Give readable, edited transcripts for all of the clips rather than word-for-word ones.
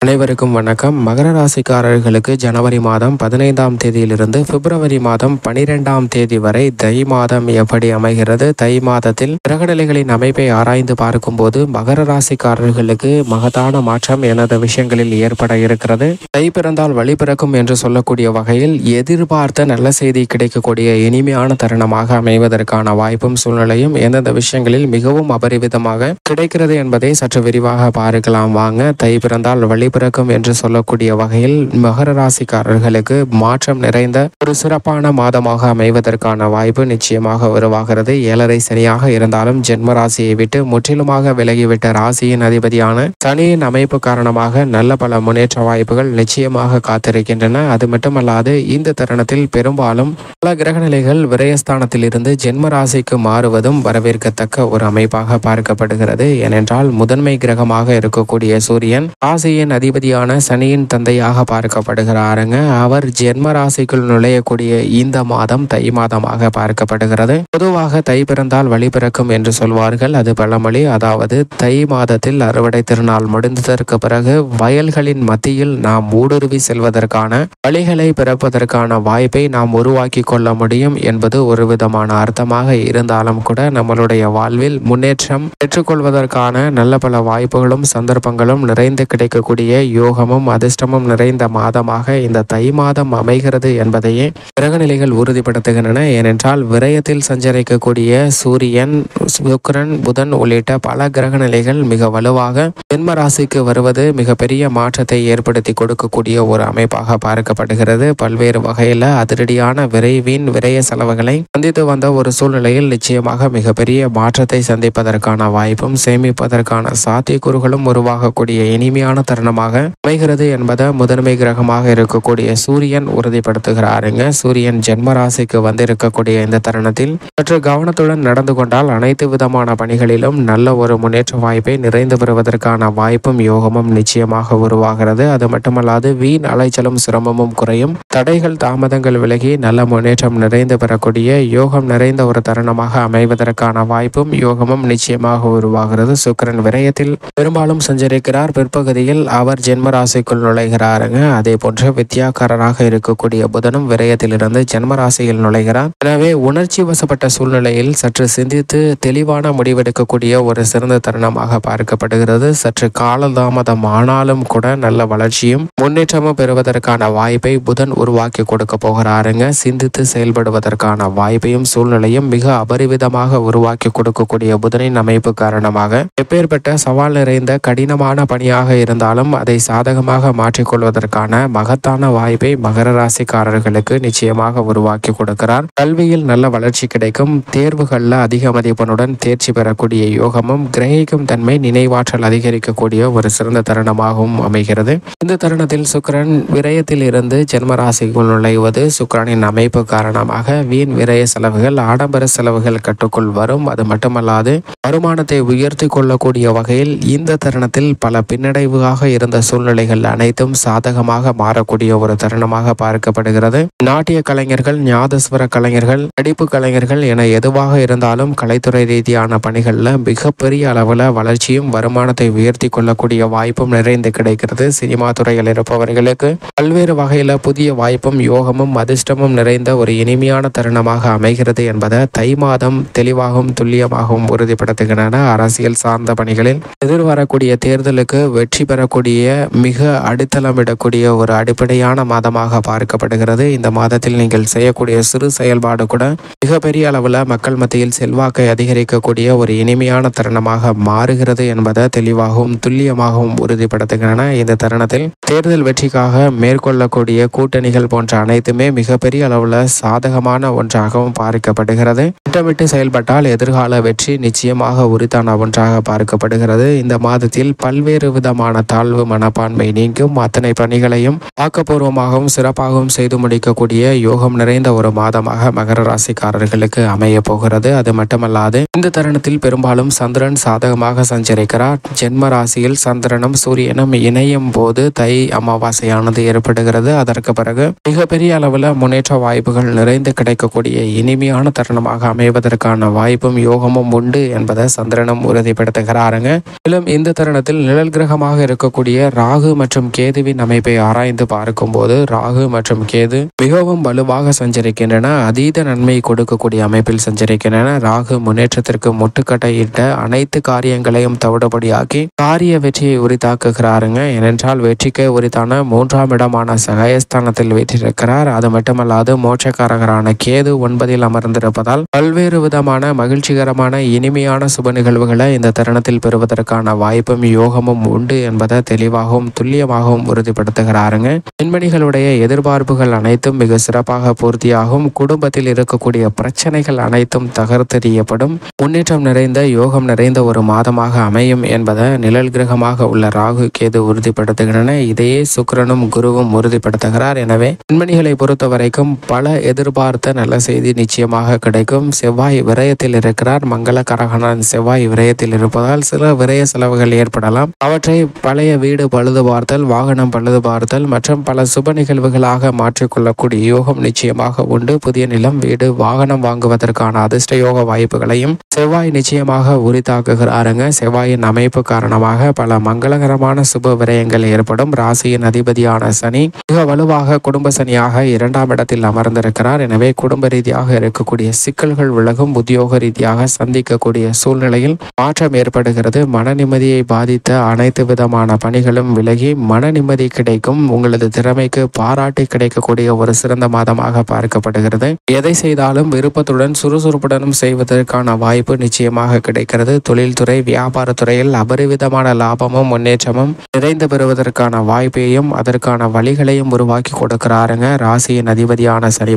அனைவருக்கும் வணக்கம். மகர ராசிக்காரர்களுக்கு ஜனவரி மாதம் 15ஆம் தேதியிலிருந்து பிப்ரவரி மாதம் 12ஆம் தேதி வரை தை மாதம் எப்படி அமைகிறது? தை மாதத்தில் கிரகநிலைகளின் அமைப்பை ஆராய்ந்து பார்க்கும்போது மகர ராசிக்காரர்களுக்கு மகத்தான மாற்றம் எனது விஷயங்களில் ஏற்பட இருக்கிறது. தை பிறந்தால் வழி பிறக்கும் என்று சொல்லக்கூடிய வகையில் எதிர்பார்த்த நல்ல செய்தி கிடைக்கக்கூடிய இனிமையான தருணமாக அமைவதற்கான வாய்ப்பும் சூழ்நிலையும் எந்தெந்த விஷயங்களில் மிகவும் அபரிவிதமாக கிடைக்கிறது என்பதை சற்று விரிவாக பார்க்கலாம் வாங்க. தை பிறந்தால் வழி பிறக்கும் என்று சொல்லக்கூடிய வகையில் மகர ராசிக்காரர்களுக்கு மாற்றம் நிறைந்த ஒரு சிறப்பான மாதமாக அமைவதற்கான வாய்ப்பு நிச்சயமாக உருவாகிறது. 7.5 சனியாக இருந்தாலும் ஜென்ம ராசியை விட்டு முற்றிலுமாக விலகிவிட்ட ராசியின் அதிபதியான சனியின் அமைப்பு காரணமாக நல்ல பல முன்னேற்ற வாய்ப்புகள் நிச்சயமாக காத்திருக்கின்றன. அது மட்டுமல்லாது இந்த தருணத்தில் பெரும்பாலும் பல கிரகநிலைகள் விரயஸ்தானத்தில் இருந்து ஜென்ம ராசிக்கு மாறுவதும் வரவேற்கத்தக்க ஒரு அமைப்பாக பார்க்கப்படுகிறது. ஏனென்றால் முதன்மை கிரகமாக இருக்கக்கூடிய சூரியன் ராசியின் அதிபதியான சனியின் தந்தையாக பார்க்கப்படுகிறாருங்க. அவர் ஜென்ம ராசிக்குள் நுழையக்கூடிய இந்த மாதம் தை மாதமாக பார்க்கப்படுகிறது. பொதுவாக தை பிறந்தால் வழி பிறக்கும் என்று சொல்வார்கள். அது பழமொழி. அதாவது தை மாதத்தில் அறுவடை திருநாள் முடிந்ததற்கு பிறகு வயல்களின் மத்தியில் நாம் ஊடுருவி செல்வதற்கான வழிகளை பிறப்பதற்கான வாய்ப்பை நாம் உருவாக்கி கொள்ள முடியும் என்பது ஒரு விதமான அர்த்தமாக இருந்தாலும் கூட நம்மளுடைய வாழ்வில் முன்னேற்றம் பெற்றுக்கொள்வதற்கான நல்ல பல வாய்ப்புகளும் சந்தர்ப்பங்களும் நிறைந்து கிடைக்கக்கூடிய யோகமும் அதிர்ஷ்டமும் நிறைந்த மாதமாக இந்த தை மாதம் அமைகிறது என்பதையே கிரகநிலைகள் உறுதிப்படுத்துகின்றன. ஏனென்றால் விரயத்தில் சஞ்சரிக்கக்கூடிய சூரியன், சுக்கிரன், புதன் உள்ளிட்ட பல கிரகநிலைகள் மிக வலுவாக ஜென்ம ராசிக்கு வருவது மிகப்பெரிய மாற்றத்தை ஏற்படுத்தி கொடுக்கக்கூடிய ஒரு அமைப்பாக பார்க்கப்படுகிறது. பல்வேறு வகையில் அதிரடியான விரய செலவுகளை சந்தித்து வந்த ஒரு சூழ்நிலையில் நிச்சயமாக மிகப்பெரிய மாற்றத்தை சந்திப்பதற்கான வாய்ப்பும் சேமிப்பதற்கான சாத்தியக்கூறுகளும் உருவாகக்கூடிய இனிமையான தருணமாக அமைகிறது என்பதை முதன்மை கிரகமாக இருக்கக்கூடிய சூரியன் உறுதிப்படுத்துகிறாருங்க. சூரியன் ஜென்ம ராசிக்கு வந்திருக்கக்கூடிய இந்த தருணத்தில் சற்று கவனத்துடன் நடந்து கொண்டால் அனைத்து விதமான பணிகளிலும் நல்ல ஒரு முன்னேற்ற வாய்ப்பை நிறைந்து பெறுவதற்கான வாய்ப்பும் யோகமும் நிச்சயமாக உருவாகிறது. அது மட்டுமல்லாது வீண் அலைச்சலும் சிரமமும் குறையும். தடைகள் தாமதங்கள் விலகி நல்ல முன்னேற்றம் நிறைந்து பெறக்கூடிய யோகம் நிறைந்த ஒரு தருணமாக அமைவதற்கான வாய்ப்பும் யோகமும் நிச்சயமாக உருவாகிறது. சுக்கிரன் விரயத்தில் பெரும்பாலும் சஞ்சரிக்கிறார். பிற்பகுதியில் அவர் ஜென்ம ராசிக்குள் நுழைகிறாருங்க. அதே போன்று வித்யாக்காரராக இருக்கக்கூடிய புதனும் விரயத்திலிருந்து ஜென்ம ராசியில் நுழைகிறார். எனவே உணர்ச்சி வசப்பட்ட சூழ்நிலையில் சற்று சிந்தித்து தெளிவான முடிவெடுக்கக்கூடிய ஒரு சிறந்த தருணமாக பார்க்கப்படுகிறது. சற்று காலதாமதம் ஆனாலும் கூட நல்ல வளர்ச்சியும் முன்னேற்றமும் பெறுவதற்கான வாய்ப்பை புதன் உருவாக்கி கொடுக்க போகிறாருங்க. சிந்தித்து செயல்படுவதற்கான வாய்ப்பையும் சூழ்நிலையும் மிக அபரிவிதமாக உருவாக்கி கொடுக்கக்கூடிய புதனின் அமைப்பு காரணமாக எப்பேற்பட்ட சவால் நிறைந்த கடினமான பணியாக இருந்தாலும் அதை சாதகமாக மாற்றிக்கொள்வதற்கான மகத்தான வாய்ப்பை மகர ராசிக்காரர்களுக்கு நிச்சயமாக உருவாக்கி கொடுக்கிறார். கல்வியில் நல்ல வளர்ச்சி கிடைக்கும். தேர்வுகளில் அதிக மதிப்பெண்ணுடன் தேர்ச்சி பெறக்கூடிய யோகமும் கிரகிக்கும் தன்மை நினைவாற்றல் அதிகரிக்கக்கூடிய ஒரு சிறந்த தருணமாகவும் அமைகிறது. இந்த தருணத்தில் சுக்கிரன் விரயத்தில் இருந்து ஜென்ம ராசிக்குள் நுழைவது சுக்கிரனின் அமைப்பு காரணமாக வீண் விரய செலவுகள், ஆடம்பர செலவுகள் கட்டுக்குள் வரும். அது மட்டுமல்லாது வருமானத்தை உயர்த்தி கொள்ளக்கூடிய வகையில் இந்த தருணத்தில் பல பின்னடைவாக இருந்த சூழ்நிலைகள் அனைத்தும் சாதகமாக மாறக்கூடிய ஒரு தருணமாக பார்க்கப்படுகிறது. நாட்டிய கலைஞர்கள், ஞாதஸ்வர கலைஞர்கள், நடிப்பு கலைஞர்கள் என எதுவாக இருந்தாலும் கலைத்துறை ரீதியான பணிகளில் மிகப்பெரிய அளவில் வளர்ச்சியும் வருமானத்தை உயர்த்தி கொள்ளக்கூடிய வாய்ப்பும் நிறைந்து கிடைக்கிறது. சினிமா துறையில் இருப்பவர்களுக்கு பல்வேறு வகையில் புதிய வாய்ப்பும் யோகமும் அதிர்ஷ்டமும் நிறைந்த ஒரு இனிமையான தருணமாக அமைகிறது என்பதை தை மாதம் தெளிவாகவும் துல்லியமாகவும் உறுதிப்படுத்துகின்றன. அரசியல் சார்ந்த பணிகளில் எதிர்வரக்கூடிய தேர்தலுக்கு வெற்றி பெறக்கூடிய மிக அடித்தளமிடக்கூடிய ஒரு அடிப்படையான மாதமாக பார்க்கப்படுகிறது. இந்த மாதத்தில் நீங்கள் செய்யக்கூடிய சிறு செயல்பாடு கூட மிகப்பெரிய அளவில் மக்கள் மத்தியில் செல்வாக்கை அதிகரிக்கக்கூடிய ஒரு இனிமையான தருணமாக மாறுகிறது என்பதை தெளிவாகவும் துல்லியமாகவும் உறுதிப்படுத்துகின்றன. இந்த தருணத்தில் தேர்தல் வெற்றிக்காக மேற்கொள்ளக்கூடிய கூட்டணிகள் போன்ற அனைத்துமே மிகப்பெரிய அளவில் சாதகமான ஒன்றாகவும் பார்க்கப்படுகிறது. திட்டமிட்டு செயல்பட்டால் எதிர்கால வெற்றி நிச்சயமாக உரித்தான ஒன்றாக பார்க்கப்படுகிறது. இந்த மாதத்தில் பல்வேறு விதமான தாழ்வு மனப்பான்மை நீங்கும். அத்தனை பணிகளையும் ஆக்கப்பூர்வமாகவும் சிறப்பாகவும் செய்து முடிக்கக்கூடிய யோகம் நிறைந்த ஒரு மாதமாக மகர ராசிக்காரர்களுக்கு அமைய போகிறது. அது மட்டுமல்லாது இந்த தருணத்தில் பெரும்பாலும் சந்திரன் சாதகமாக சஞ்சரிக்கிறார். ஜென்ம ராசியில் சந்திரனும் சூரியனும் இணையும் போது தை அமாவாசையானது ஏற்படுகிறது. அதற்கு பிறகு மிகப்பெரிய அளவில் முன்னேற்ற வாய்ப்புகள் நிறைந்து கிடைக்கக்கூடிய இனிமையான தருணமாக அமைவதற்கான வாய்ப்பும் யோகமும் உண்டு என்பதை சந்திரனும் உறுதிப்படுத்துகிறாருங்க. மேலும் இந்த தருணத்தில் நிழல் கிரகமாக இருக்கக்கூடிய இருக்கக்கூடிய ராகு மற்றும் கேதுவின் அமைப்பை ஆராய்ந்து பார்க்கும்போது ராகு மற்றும் கேது மிகவும் வலுவாக சஞ்சரிக்கின்றன. அதீத நன்மை கொடுக்கக்கூடிய அமைப்பில் சஞ்சரிக்கின்றன. ராகு முன்னேற்றத்திற்கு முட்டுக்கட்டையிட்ட அனைத்து காரியங்களையும் தவிடுபடியாக்கி காரிய வெற்றியை உரித்தாக்குகிறாருங்க. ஏனென்றால் வெற்றிக்கு உரித்தான 3ஆம் இடமான சகாயஸ்தானத்தில் வீற்றிருக்கிறார். அது மட்டுமல்லாது மோட்சக்காரகரான கேது 9இல் அமர்ந்திருப்பதால் பல்வேறு விதமான மகிழ்ச்சிகரமான இனிமையான சுப நிகழ்வுகளை இந்த தருணத்தில் பெறுவதற்கான வாய்ப்பும் யோகமும் உண்டு என்பதை தெளிவாகவும் துல்லியமாகவும் உறுதிப்படுத்துகிறாருங்க. பெண்மணிகளுடைய எதிர்பார்ப்புகள் அனைத்தும் மிக சிறப்பாக பூர்த்தியாகும். குடும்பத்தில் இருக்கக்கூடிய பிரச்சனைகள் அனைத்தும் தகர்த்தெறியப்படும். முன்னேற்றம் நிறைந்த யோகம் நிறைந்த ஒரு மாதமாக அமையும் என்பதை நிழல் கிரகமாக உள்ள ராகு கேது உறுதிப்படுத்துகின்றன. இதையே சுக்கிரனும் குருவும் உறுதிப்படுத்துகிறார். எனவே பெண்மணிகளை பொறுத்த வரைக்கும் பல எதிர்பார்த்த நல்ல செய்தி நிச்சயமாக கிடைக்கும். செவ்வாய் விரயத்தில் இருக்கிறார். மங்களகரகனான செவ்வாய் விரயத்தில் இருப்பதால் சில விரய செலவுகள் ஏற்படலாம். அவற்றை பழைய வீடு பழுது பார்த்தல், வாகனம் பழுது பார்த்தல் மற்றும் பல சுப நிகழ்வுகளாக மாற்றிக்கொள்ளக்கூடிய யோகம் நிச்சயமாக உண்டு. புதிய நிலம், வீடு, வாகனம் வாங்குவதற்கான அதிர்ஷ்ட யோக வாய்ப்புகளையும் செவ்வாய் நிச்சயமாக உரித்தாக்குகிறாருங்க. செவ்வாயின் அமைப்பு காரணமாக பல மங்களகரமான சுப விரயங்கள் ஏற்படும். ராசியின் அதிபதியான சனி மிக வலுவாக குடும்ப சனியாக 2ஆம் இடத்தில் அமர்ந்திருக்கிறார். எனவே குடும்ப ரீதியாக இருக்கக்கூடிய சிக்கல்கள் விலகும். உத்தியோக ரீதியாக சந்திக்கக்கூடிய சூழ்நிலையில் மாற்றம் ஏற்படுகிறது. மன நிம்மதியை பாதித்த அனைத்து விதமான பணிகளும் விலகி மன நிம்மதி கிடைக்கும். உங்களது திறமைக்கு பாராட்டு கிடைக்கக்கூடிய ஒரு சிறந்த மாதமாக பார்க்கப்படுகிறது. எதை செய்தாலும் விருப்பத்துடன் சுறுசுறுப்புடனும் செய்வதற்கான வாய்ப்பு நிச்சயமாக கிடைக்கிறது. தொழில்துறை, வியாபாரத்துறையில் அபரிவிதமான லாபமும் முன்னேற்றமும் நிறைந்து பெறுவதற்கான வாய்ப்பையும் அதற்கான வழிகளையும் உருவாக்கி கொடுக்கிறாருங்க. ராசியின் அதிபதியான சனி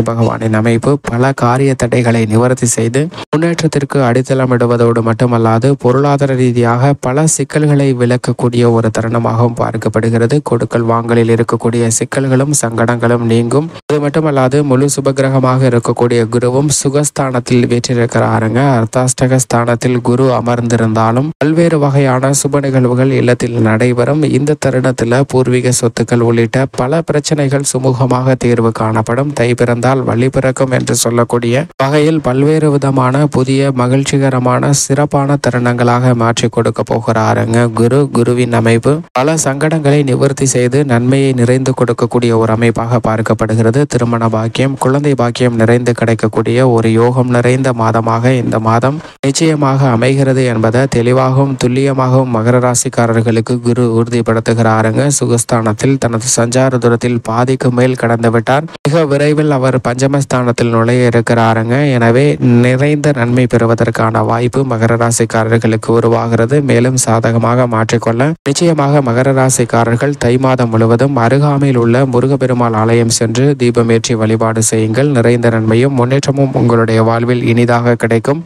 பகவானின் அமைப்பு பல காரிய தடைகளை நிவர்த்தி செய்து முன்னேற்றத்திற்கு அடித்தளமிடுவதோடு மட்டுமல்லாது பொருளாதார ரீதியாக பல சிக்கல்களை விளக்கக்கூடிய ஒரு தருணமாகவும் பார்க்கப்படுகிறது. கொடுக்கல் வாங்கலில் இருக்கக்கூடிய சிக்கல்களும் சங்கடங்களும் நீங்கும். அது மட்டுமல்லாது முழு சுபகிரகமாக இருக்கக்கூடிய குருவும் சுகஸ்தானத்தில் வீற்றிருக்கிறாருங்க. அர்த்தாஷ்டக ஸ்தானத்தில் குரு அமர்ந்திருந்தாலும் பல்வேறு வகையான சுப நிகழ்வுகள் இல்லத்தில் நடைபெறும். இந்த தருணத்தில் பூர்வீக சொத்துக்கள் உள்ளிட்ட பல பிரச்சனைகள் சுமூகமாக தீர்வு காணப்படும். தை பிறந்தால் வழி பிறக்கும் என்று சொல்லக்கூடிய வகையில் பல்வேறு விதமான புதிய மகிழ்ச்சிகரமான சிறப்பான தருணங்களாக மாற்றி கொடுக்க போகிறாருங்க. குருவின் அமைப்பு பல சங்கடங்களை நிவர்த்தி செய்து நன்மையை நிறைந்து கொடுக்கக்கூடிய ஒரு அமைப்பாக பார்க்கப்படுகிறது. திருமண பாக்கியம், குழந்தை பாக்கியம் நிறைந்து கிடைக்கக்கூடிய ஒரு யோகம் நிறைந்த மாதமாக இந்த மாதம் நிச்சயமாக அமைகிறது என்பதை தெளிவாகவும் துல்லியமாகவும் மகர ராசிக்காரர்களுக்கு குரு உறுதிப்படுத்துகிறாருங்க. சுகஸ்தானத்தில் தனது சஞ்சார தூரத்தில் பாதிக்கு மேல் கடந்து விட்டார். மிக விரைவில் அவர் பஞ்சமஸ்தானத்தில் நுழைய இருக்கிறாருங்க. எனவே நிறைந்த நன்மை பெறுவதற்கான வாய்ப்பு மகர ராசிக்காரர்களுக்கு உருவாகிறது. மேலும் சாதகமாக மாற்றிக்கொள்ள நிச்சயமாக மகர ராசிக்காரர்கள் தை மாதம் முழுவதும் அருகாமையில் உள்ள முருகப்பெருமாள் ஆலயம் சென்று தீபமேற்றி வழிபாடு செய்யுங்கள். நிறைந்த நன்மையும் முன்னேற்றமும் உங்களுடைய வாழ்வில் இனிதாக கிடைக்கும்.